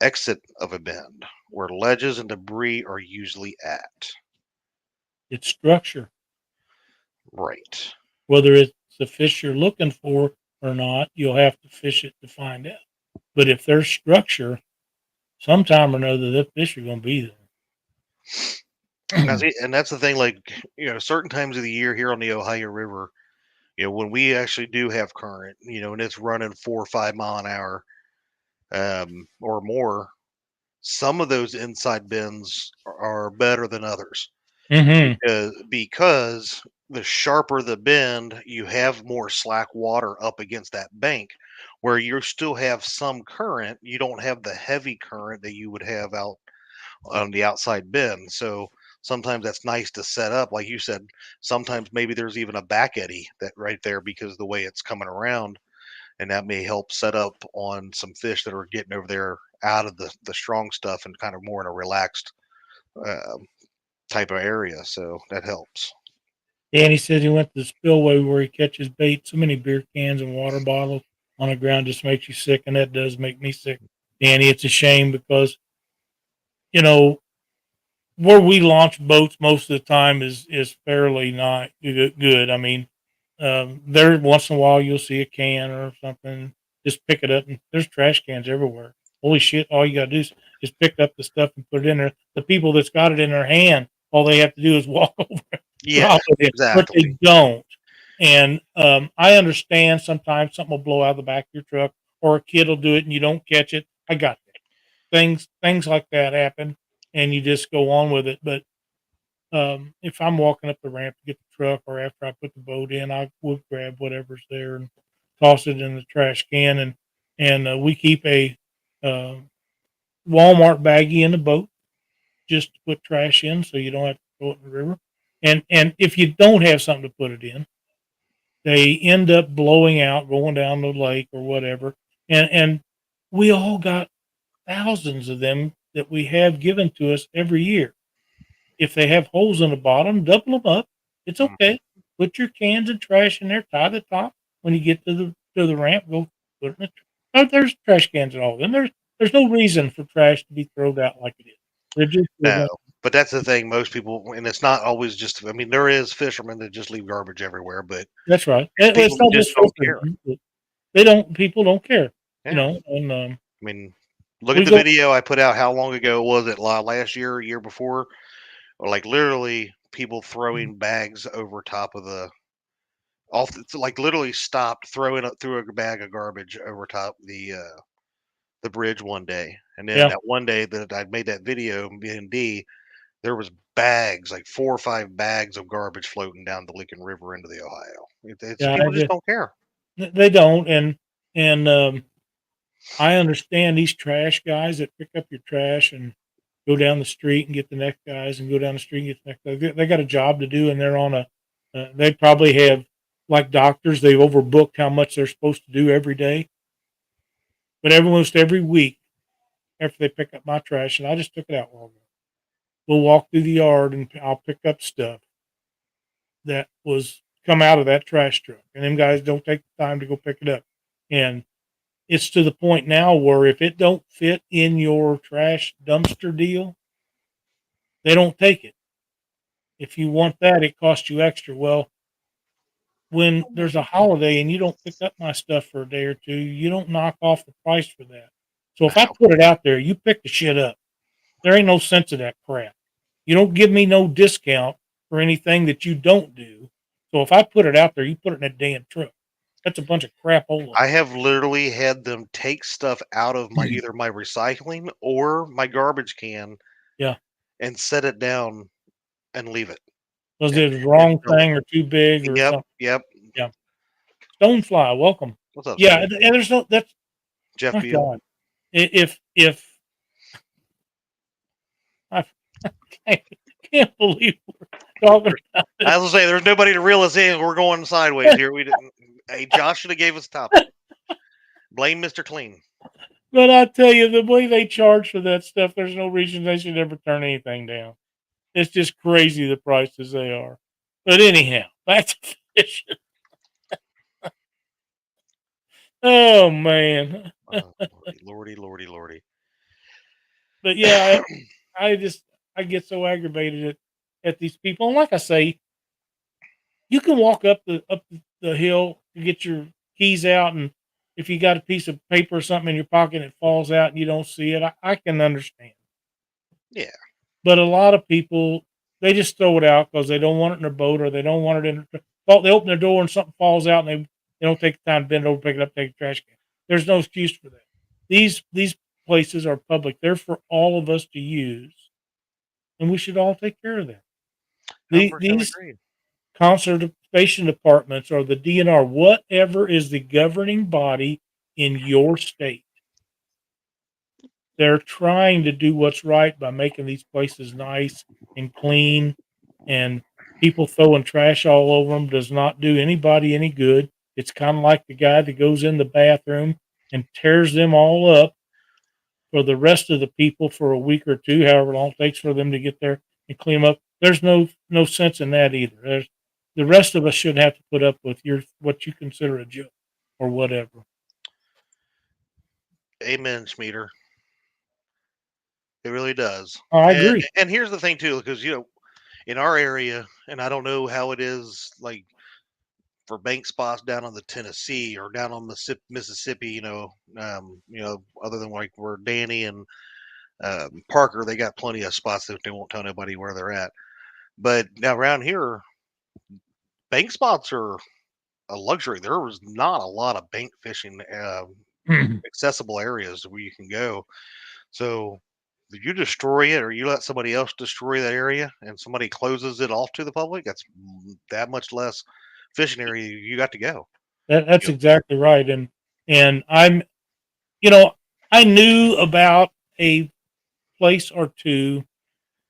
exit of a bend where ledges and debris are usually at? It's structure, Right. whether it's the fish you're looking for or not. You'll have to fish it to find out. But if there's structure, sometime or another, the fish are going to be Now, there. see, and that's the thing, like, certain times of the year here on the Ohio River, when we actually do have current, and it's running 4 or 5 mile an hour or more, some of those inside bends are better than others Mm-hmm. because the sharper the bend, you have more slack water up against that bank where you still have some current. You don't have the heavy current that you would have out on the outside bend. So sometimes that's nice to set up. Like you said, sometimes maybe there's even a back eddy that right there because the way it's coming around, and that may help set up on some fish that are getting over there out of the strong stuff and kind of more in a relaxed uh, type of area. So that helps. Danny said he went to the spillway where he catches bait. So many beer cans and water bottles on the ground just makes you sick, and that does make me sick. Danny, it's a shame because you know where we launch boats most of the time is fairly not good. I mean, there once in a while you'll see a can or something, just pick it up, and there's trash cans everywhere. Holy shit! All you gotta do is pick up the stuff and put it in there. The people that's got it in their hand, all they have to do is walk over and Yeah, drop it in, but they exactly. don't. And I understand sometimes something will blow out of the back of your truck, or a kid will do it and you don't catch it. I got that. Things like that happen, and you just go on with it. But if I'm walking up the ramp to get the truck, or after I put the boat in, I would grab whatever's there and toss it in the trash can. And we keep a uh, Walmart baggie in the boat just to put trash in, so you don't have to throw it in the river. And if you don't have something to put it in, they end up blowing out, going down the lake or whatever. And we all got thousands of them that we have given to us every year. If they have holes in the bottom, double them up. It's Mhm. okay. Put your cans and trash in there. Tie the top. When you get to the ramp, go put it in the. There's trash cans and all. And there's no reason for trash to be thrown out like it is. They're just No, but that's the thing. Most people, and it's not always just. I mean, there is fishermen that just leave garbage everywhere, but that's right. it's people It's that not just just don't care. filtering. People don't care, Yeah. and I mean, look we at the go, video I put out. How long ago was it? Last year, year before? Or like literally people throwing bags over top of the off. It's like literally stopped throwing up threw a bag of garbage over top the bridge one day, and then yeah, that one day that I made that video, B and D, there was bags, like 4 or 5 bags of garbage floating down the Licking River into the Ohio. It's yeah, people just don't care. they don't, and I understand these trash guys that pick up your trash and go down the street and get the next guys and go down the street and get the next guys. They got a job to do, and they're on a. They probably have, like doctors, they've overbooked how much they're supposed to do every day. But almost every week after they pick up my trash, and I just took it out a while ago, we'll walk through the yard and I'll pick up stuff that was come out of that trash truck, and them guys don't take the time to go pick it up, and it's to the point now where if it don't fit in your trash dumpster deal, they don't take it. If you want that, it costs you extra. Well, when there's a holiday and you don't pick up my stuff for a day or two, you don't knock off the price for that. So if I put it out there, you pick the shit up. There ain't no sense of that crap. You don't give me no discount for anything that you don't do. So if I put it out there, you put it in a damn truck. That's a bunch of crap. I have literally had them take stuff out of my either my recycling or my garbage can Yeah, and set it down and leave it. was And it the wrong fill it. thing or too big or Yep, something? yep. Yeah. Stonefly, welcome. What's up, Yeah, Steve? and there's no that's Jeff my Beal. God. If I can't believe we're talking about this. I was gonna say there's nobody to reel us in. We're going sideways here. We didn't. Hey, Josh should have gave us a topic. Blame Mr. Clean. But I tell you, the way they charge for that stuff, there's no reason they should ever turn anything down. It's just crazy the prices they are. But anyhow, back to fishing. Oh man. Lordy, lordy, lordy. But yeah, I get so aggravated at these people. And like I say, you can walk up the hill to get your keys out, and if you got a piece of paper or something in your pocket and it falls out and you don't see it, I can understand. Yeah. But a lot of people, they just throw it out because they don't want it in their boat or they don't want it in. They open their door and something falls out and they don't take the time to bend over, pick it up, take a trash can. There's no excuse for that. These places are public; they're for all of us to use, and we should all take care of that. 100% These agreed. conservation departments or the DNR, whatever is the governing body in your state. They're trying to do what's right by making these places nice and clean, and people throwing trash all over them does not do anybody any good. It's kind of like the guy that goes in the bathroom and tears them all up for the rest of the people for a week or two, however long it takes for them to get there and clean them up. There's no sense in that either. The rest of us shouldn't have to put up with what you consider a joke or whatever. Amen, Schmeeder. It really does. I And agree. and here's the thing too, because in our area, and I don't know how it is like for bank spots down on the Tennessee or down on Mississippi. Other than like where Danny and Parker, they got plenty of spots that they won't tell nobody where they're at. But now around here, bank spots are a luxury. There was not a lot of bank fishing accessible areas where you can go. So if you destroy it or you let somebody else destroy that area and somebody closes it off to the public, that's that much less fishing area you got to go. That's Yep. exactly right. And you know, I knew about a place or two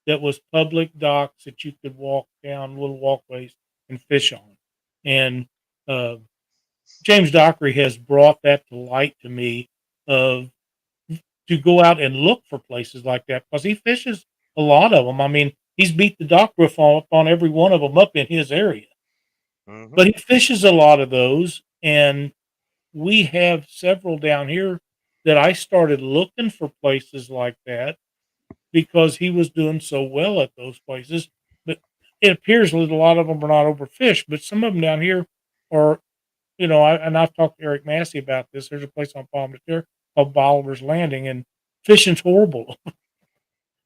that was public docks that you could walk down little walkways and fish on. And uh, James Dockery has brought that to light to me of to go out and look for places like that because he fishes a lot of them. I mean, he's beat the dock roof on every one of them up in his area, but he fishes a lot of those. And we have several down here that I started looking for places like that because he was doing so well at those places. But it appears that a lot of them are not overfished, but some of them down here are I've talked to Eric Massey about this. There's a place on Palmdale called Bolivar's Landing, and fishing's horrible.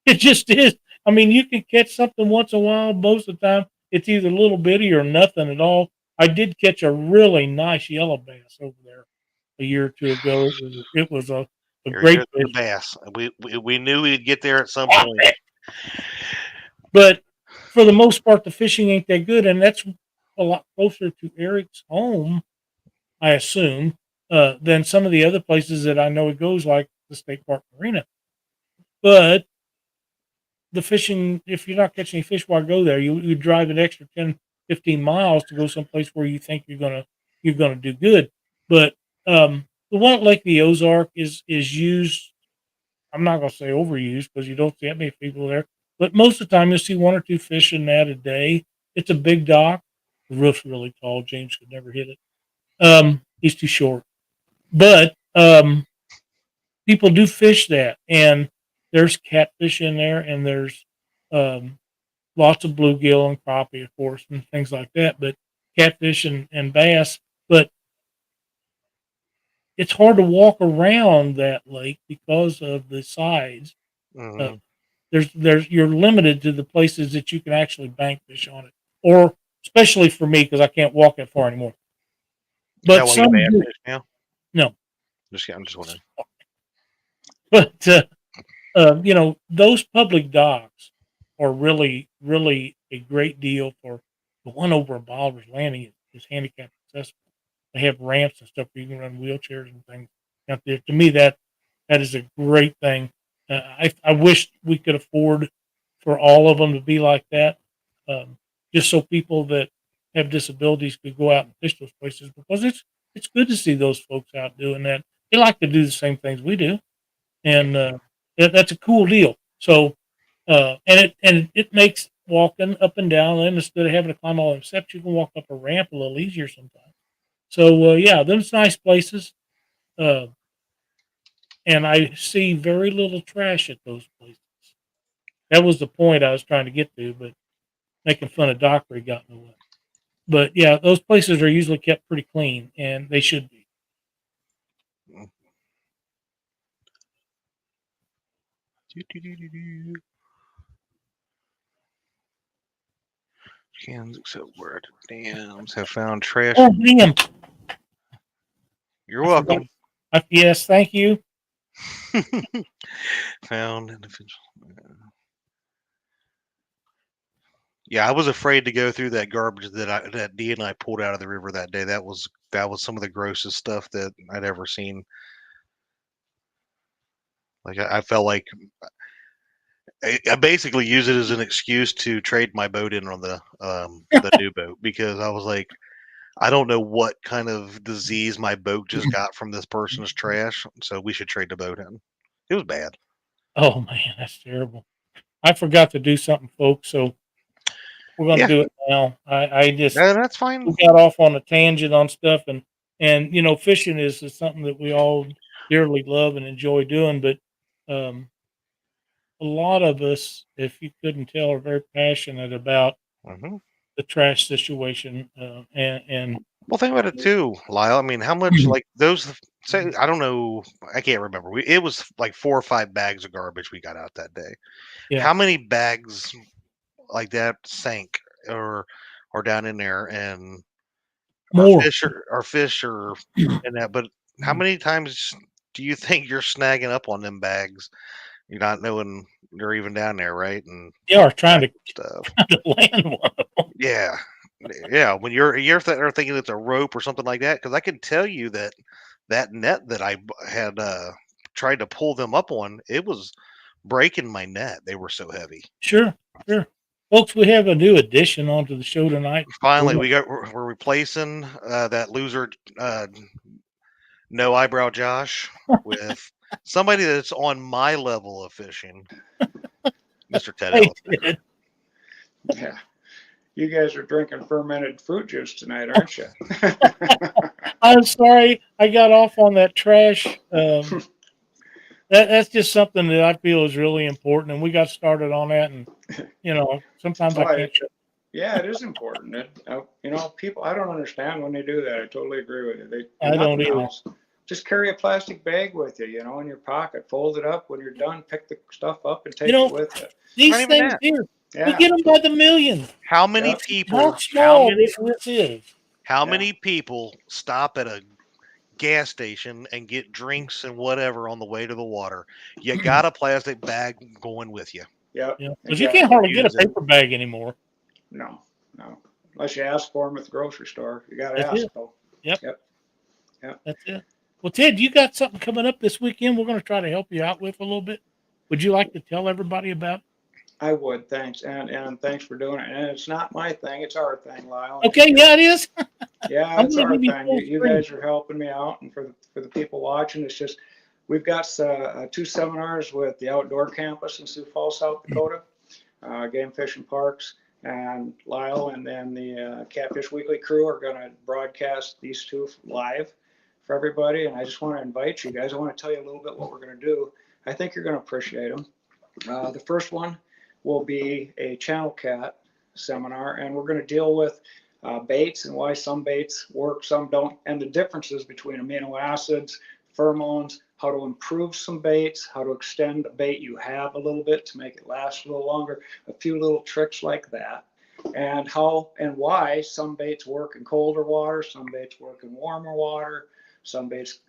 It just is. I mean, you can catch something once in a while. Most of the time, it's either a little bitty or nothing at all. I did catch a really nice yellow bass over there a year or two ago. It was a Here great goes the fish. bass. We knew we'd get there at some point. But for the most part, the fishing ain't that good, and that's a lot closer to Eric's home, I assume, than some of the other places that I know it goes, like the State Park Marina. But the fishing, if you're not catching any fish while I go there, you drive an extra 10, 15 miles to go someplace where you think you're gonna do good. But the one at Lake the Ozark is used. I'm not gonna say overused because you don't see that many people there. But most of the time, you'll see one or two fish in that a day. It's a big dock. The roof's really tall. James could never hit it. He's too short. But people do fish that, and there's catfish in there, and there's um, lots of bluegill and crappie, of course, and things like that. But catfish and bass. But it's hard to walk around that lake because of the size. Uh, Mm-hmm. there's you're limited to the places that you can actually bank fish on it, or especially for me because I can't walk that far anymore. Is that But why you some bass do. fish now? No, I'm just wondering. but those public docks are really, really a great deal. For the one over at Bolivar's Landing is handicap accessible. They have ramps and stuff where you can run wheelchairs and things out there. To me, that is a great thing. I wish we could afford for all of them to be like that, um, just so people that have disabilities could go out and fish those places, because it's good to see those folks out doing that. They like to do the same things we do, and that's a cool deal. So, and it makes walking up and down, and instead of having to climb all them steps, you can walk up a ramp a little easier sometimes. So yeah, those nice places, uh, and I see very little trash at those places. That was the point I was trying to get to, but making fun of Dockery got in the way. But yeah, those places are usually kept pretty clean, and they should be. Cans except where dams have found trash. Oh, damn! You're I forgot. welcome. Yes, thank you. Found individual. Yeah, I was afraid to go through that garbage that D and I pulled out of the river that day. That was some of the grossest stuff that I'd ever seen. Like I felt like I basically use it as an excuse to trade my boat in on the new boat, because I was like, I don't know what kind of disease my boat just got from this person's trash, so we should trade the boat in. It was bad. Oh man, that's terrible. I forgot to do something, folks. So we're going to Yeah, do it now. I just that's fine. we got off on a tangent on stuff, and fishing is something that we all dearly love and enjoy doing. But um, a lot of us, if you couldn't tell, are very passionate about Hmm. the trash situation, and Well, think about it too, Lyle. I mean, how much like those? Say, I don't know. I can't remember. It was like 4 or 5 bags of garbage we got out that day. yeah, How many bags like that sank or down in there, and more. our fish are in that? But how many times do you think you're snagging up on them bags? You're not knowing they're even down there, right? And They are trying that to, stuff. trying to land one. Yeah, yeah. When you're thinking it's a rope or something like that, because I can tell you that that net that I had tried to pull them up on, it was breaking my net. They were so heavy. Sure, sure. Folks, we have a new addition onto the show tonight. Finally, we're replacing that loser, no eyebrow Josh, with somebody that's on my level of fishing, Mr. Ted Hey, Ellis. Ted. Yeah. You guys are drinking fermented fruit juice tonight, aren't you? I'm sorry I got off on that trash. That's just something that I feel is really important, and we got started on that. And sometimes I Well, can't shut. Yeah, it is important. You know, people, I don't understand when they do that. I totally agree with you. I don't nothing either. else. Just carry a plastic bag with you, you know, in your pocket. Fold it up. When you're done, pick the stuff up and take You know, it with you. these Not even things that. here, we Yeah. get them by the million. How many Yep. people? How small this is. How Yeah. many people stop at a gas station and get drinks and whatever on the way to the water? You got a plastic bag going with you. Yep. Yeah, because you can't hardly get a Use it. paper bag anymore. No, no. Unless you ask for them at the grocery store. You got to That's ask, it. though. Yep. Yep. Yep. That's it. Well, Ted, you got something coming up this weekend we're going to try to help you out with a little bit. Would you like to tell everybody about it? I would, thanks. And thanks for doing it. And it's not my thing, it's our thing, Lyle. Okay, yeah, it is. Yeah, I'm it's gonna our give you thing. full You screen. guys are helping me out, and for the people watching, it's just we've got 2 seminars with the outdoor campus in Sioux Falls, South Dakota, Game Fishing Parks, and Lyle, and then the Catfish Weekly crew are going to broadcast these 2 live for everybody. And I just want to invite you guys. I want to tell you a little bit what we're going to do. I think you're going to appreciate them. The first one will be a channel cat seminar, and we're going to deal with baits and why some baits work, some don't, and the differences between amino acids, pheromones, how to improve some baits, how to extend the bait you have a little bit to make it last a little longer, a few little tricks like that, and how and why some baits work in colder water, some baits work in warmer water, some baits,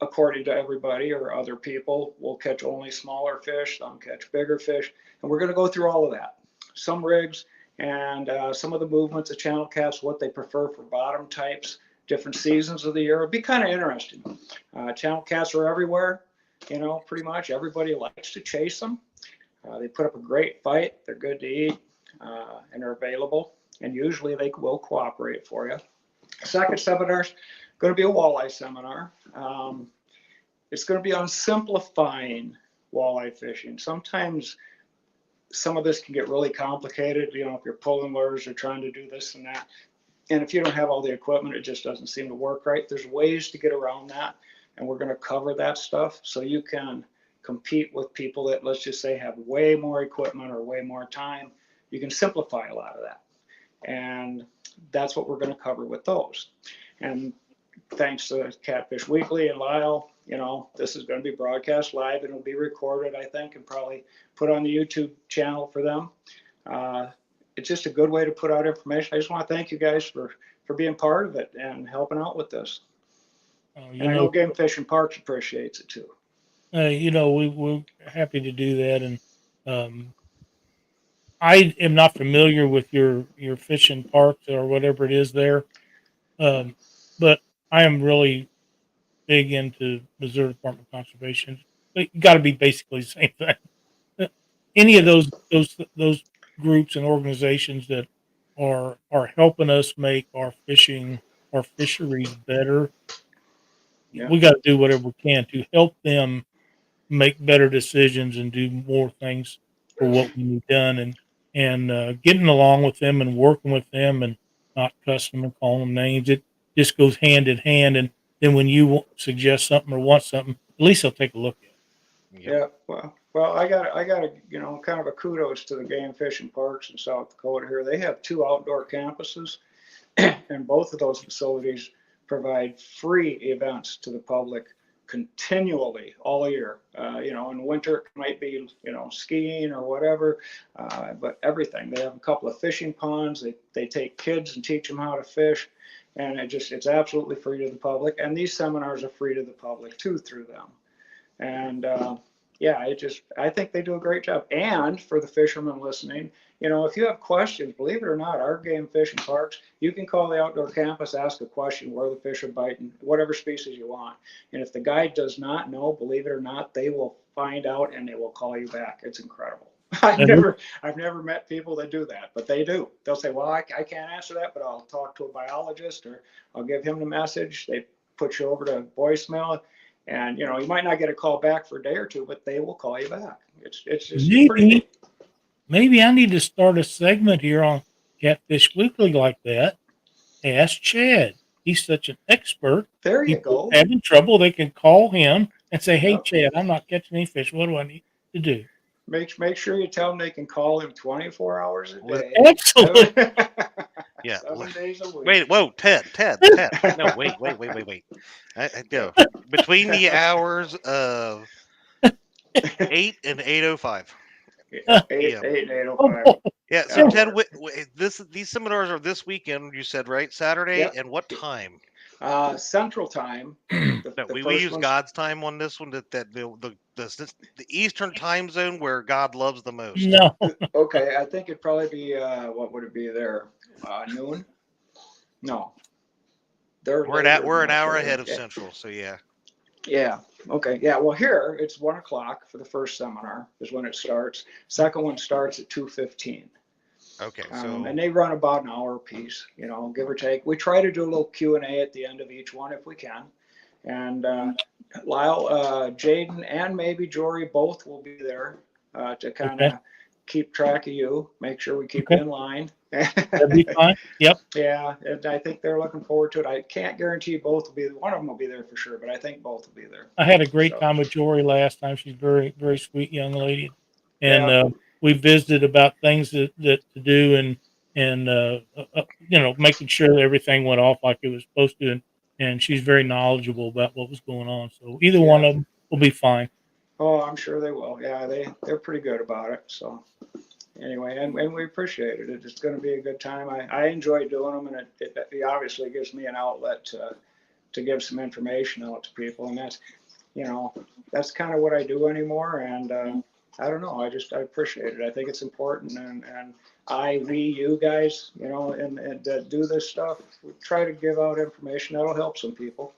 according to everybody or other people, will catch only smaller fish, some catch bigger fish, and we're going to go through all of that. Some rigs and some of the movements of channel cats, what they prefer for bottom types, different seasons of the year. It'd be kind of interesting. Channel cats are everywhere, you know, pretty much everybody likes to chase them. They put up a great fight. They're good to eat, and they're available, and usually they will cooperate for you. Second seminar is going to be a walleye seminar. It's going to be on simplifying walleye fishing. Sometimes some of this can get really complicated, you know, if you're pulling lures or trying to do this and that. And if you don't have all the equipment, it just doesn't seem to work right. There's ways to get around that, and we're going to cover that stuff so you can compete with people that, let's just say, have way more equipment or way more time. You can simplify a lot of that. And that's what we're going to cover with those. And thanks to Catfish Weekly and Lyle, you know, this is going to be broadcast live, and it'll be recorded, I think, and probably put on the YouTube channel for them. It's just a good way to put out information. I just want to thank you guys for being part of it and helping out with this. And I know Game Fishing Parks appreciates it too. You know, we're happy to do that. And I am not familiar with your fishing parks or whatever it is there. But I am really big into Missouri Department of Conservation. But you got to be basically the same thing. Any of those groups and organizations that are helping us make our fisheries better. Yeah. We got to do whatever we can to help them make better decisions and do more things for what we need done, and getting along with them and working with them and not cussing them and calling them names. It just goes hand in hand. And then when you suggest something or want something, at least they'll take a look at it. Yep. Yeah. Well, I got a, you know, kind of a kudos to the Game Fishing Parks in South Dakota here. They have 2 outdoor campuses, and both of those facilities provide free events to the public continually all year. You know, in winter it might be, you know, skiing or whatever, but everything. They have a couple of fishing ponds. They take kids and teach them how to fish, and it's absolutely free to the public. And these seminars are free to the public too through them. And yeah, I think they do a great job. And for the fishermen listening, you know, if you have questions, believe it or not, our Game Fishing Parks, you can call the outdoor campus, ask a question where the fish are biting, whatever species you want. And if the guide does not know, believe it or not, they will find out and they will call you back. It's incredible. I've never met people that do that, but they do. They'll say, well, I can't answer that, but I'll talk to a biologist, or I'll give him the message. They put you over to voicemail. And, you know, you might not get a call back for a day or 2, but they will call you back. It's just pretty neat. Maybe I need to start a segment here on Catfish Weekly like that. Ask Chad. He's such an expert. There you People go. having trouble, they can call him and say, hey, Yep. Chad, I'm not catching any fish. What do I need to do? make sure you tell them they can call him 24 hours a day. Excellent. Yeah. 7 days a week. Wait, whoa, Ted. No, wait. I go between the hours of 8 and 8:05 8 p.m. and 8:05. Yeah. So Yeah. Ted, these seminars are this weekend. You said right, Saturday, Yep. and what time? Central Time. No, The we first use one's- God's time on this one. That the Eastern time zone where God loves the most. No. Okay, I think it'd probably be what would it be there? Noon? No. We're an hour ahead of Central, so yeah. Yeah. Okay. Yeah. Well, here it's 1 o'clock for the first seminar is when it starts. Second one starts at 2:15. Okay. So And they run about an hour apiece, give or take. We try to do a little Q&A at the end of each one if we can. And Lyle, Jaden, and maybe Jory both will be there to kind of keep track of you, make sure we keep you in line. That'd be fine. Yep. Yeah, and I think they're looking forward to it. I can't guarantee both will be. One of them will be there for sure, but I think both will be there. I had a great time with Jory last time. She's very, very sweet young lady, and we visited about things that to do and making sure that everything went off like it was supposed to. And she's very knowledgeable about what was going on. So either one of them will be fine. Oh, I'm sure they will. Yeah, they're pretty good about it. So anyway, and we appreciate it. It's going to be a good time. I enjoy doing them, and it obviously gives me an outlet to give some information out to people, and that's kind of what I do anymore. And I don't know, I appreciate it. I think it's important, and you guys, and do this stuff, we try to give out information that'll help some people.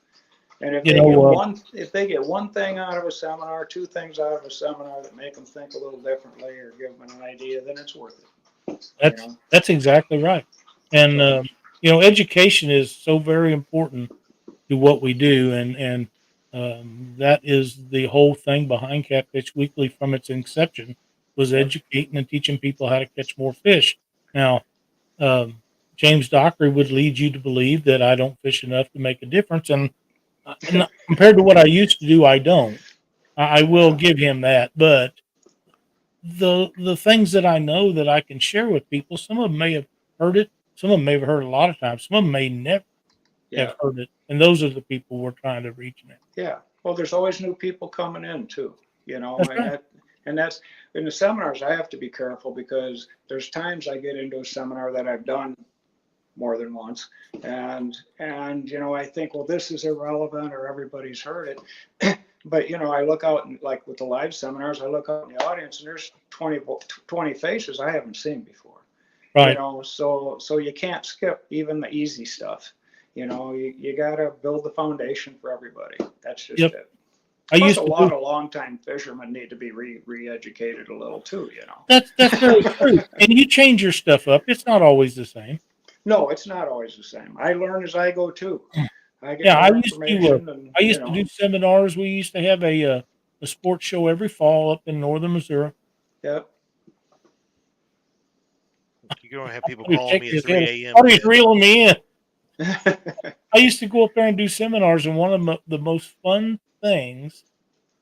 And if they get one thing out of a seminar, two things out of a seminar that make them think a little differently or give them an idea, then it's worth it. That's exactly right. And education is so very important to what we do, and that is the whole thing behind Catfish Weekly from its inception, was educating and teaching people how to catch more fish. Now, James Dockery would lead you to believe that I don't fish enough to make a difference, and compared to what I used to do, I don't. I will give him that, but the things that I know that I can share with people, some of them may have heard it, some of them may have heard a lot of times, some of them may never have heard it, and those are the people we're trying to reach now. Yeah, well, there's always new people coming in too, That's right. and that's in the seminars. I have to be careful because there's times I get into a seminar that I've done more than once, and I think, well, this is irrelevant or everybody's heard it. But I look out and, like with the live seminars, I look out in the audience and there's 20 faces I haven't seen before. Right. So you can't skip even the easy stuff. You got to build the foundation for everybody. That's just it. Plus, a lot of longtime fishermen need to be re-educated a little too. That's very true. And you change your stuff up. It's not always the same. No, it's not always the same. I learn as I go too. I used to do seminars. We used to have a sports show every fall up in northern Missouri. Yep. You're gonna have people calling me at 3 a.m. Oh, he's reeling me in. I used to go up there and do seminars, and one of the most fun things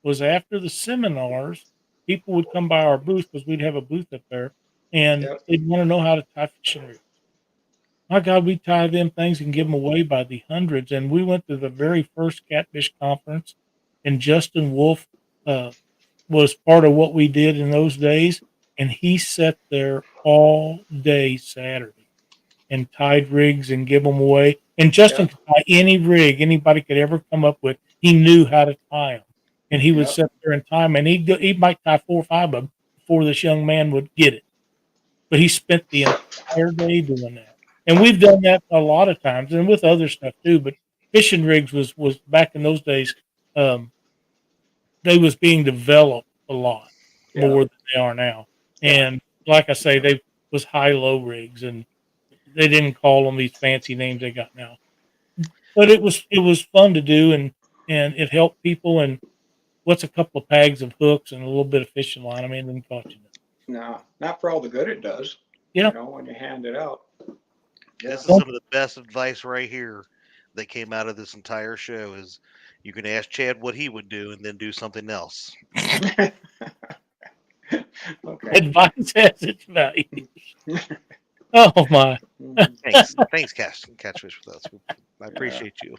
was after the seminars, people would come by our booth because we'd have a booth up there, and they'd want to know how to tie fishing reels. My God, we tie them things and give them away by the hundreds. And we went to the very first catfish conference, and Justin Wolf was part of what we did in those days. And he sat there all day Saturday and tied rigs and give them away. And Justin could tie any rig anybody could ever come up with. He knew how to tie them. And he would sit there and tie them. And he might tie 4 or 5 of them before this young man would get it. But he spent the entire day doing that. And we've done that a lot of times, and with other stuff too. But fishing rigs was back in those days. They was being developed a lot more than they are now. And like I say, they was high-low rigs, and they didn't call them these fancy names they got now. But it was fun to do, and it helped people. And what's a couple of pegs of hooks and a little bit of fishing line? I mean, it didn't cost you nothing. No, not for all the good it does. When you hand it out. This is some of the best advice right here that came out of this entire show is you can ask Chad what he would do and then do something else. Okay. Advice has its value. Oh my! Thanks, Catfish with us. I appreciate you.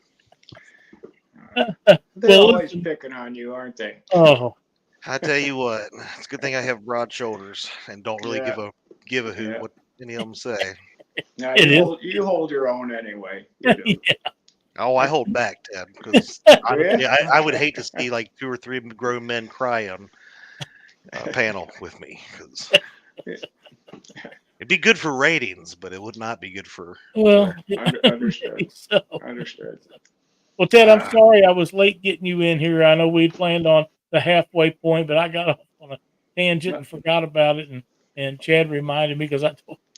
They're Well, always listen. picking on you, aren't they? Oh, I tell you what, it's a good thing I have broad shoulders and don't really Yeah. give a hoot Yeah. what any of them say. Now it is. you hold your own anyway. You do. Oh, I hold back, Ted, because Do honestly, you? I would hate to see like 2 or 3 grown men cry on a panel with me, because it'd be good for ratings, but it would not be good for. Well, Understood. so. Understood. Well, Ted, I'm Ah. sorry I was late getting you in here. I know we'd planned on the halfway point, but I got off on a tangent and forgot about it. And Chad reminded me because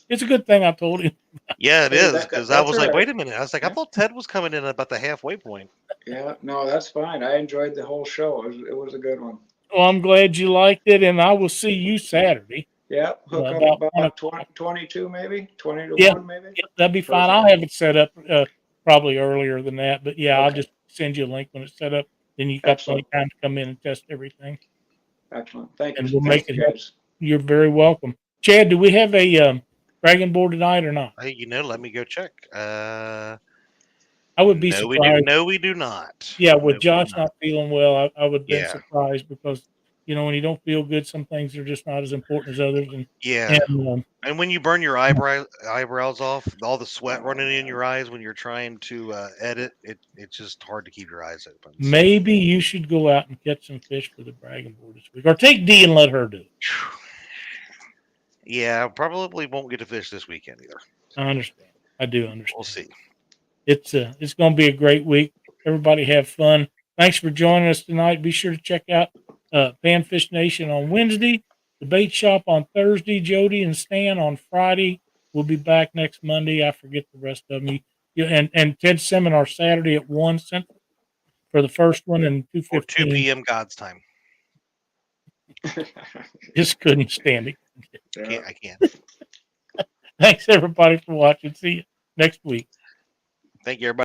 it's a good thing I told him. Yeah, it Hey, is, because I that's was all like, right. wait a minute. I was like, I Yeah. thought Ted was coming in about the halfway point. Yeah, no, that's fine. I enjoyed the whole show. It was a good one. Well, I'm glad you liked it, and I will see you Saturday. Yeah, hook up About 1 about o'clock. 22 maybe, 20 to Yeah. 1 maybe. Yep, that'd be fine. I'll have it set up probably earlier than that, but yeah, I'll Okay. just send you a link when it's set up. Then you got plenty Excellent. of time to come in and test everything. Excellent. Thank And you. we'll Thank make you it happen. guys. You're very welcome. Chad, do we have a dragon board tonight or not? Hey, let me go check. I would be No, surprised. we do not. Yeah, No, with we do Josh not. not feeling well, I would have been Yeah. surprised because, when you don't feel good, some things are just not as important as others. Yeah. And And when you burn your eyebrows off, all the sweat running in your eyes when you're trying to edit, it's just hard to keep your eyes open. So. maybe you should go out and catch some fish for the dragon board this week, or take D and let her do it. Yeah, probably won't get to fish this weekend either. I understand. I do understand. We'll see. It's going to be a great week. Everybody have fun. Thanks for joining us tonight. Be sure to check out Panfish Nation on Wednesday, the Bait Shop on Thursday, Jody and Stan on Friday. We'll be back next Monday. I forget the rest of them. And Ted's seminar Saturday at 1 Central for the first one and 2:15. Or 2 p.m. God's time. Just couldn't stand it. I can't. Thanks everybody for watching. See you next week. Thank you, everybody.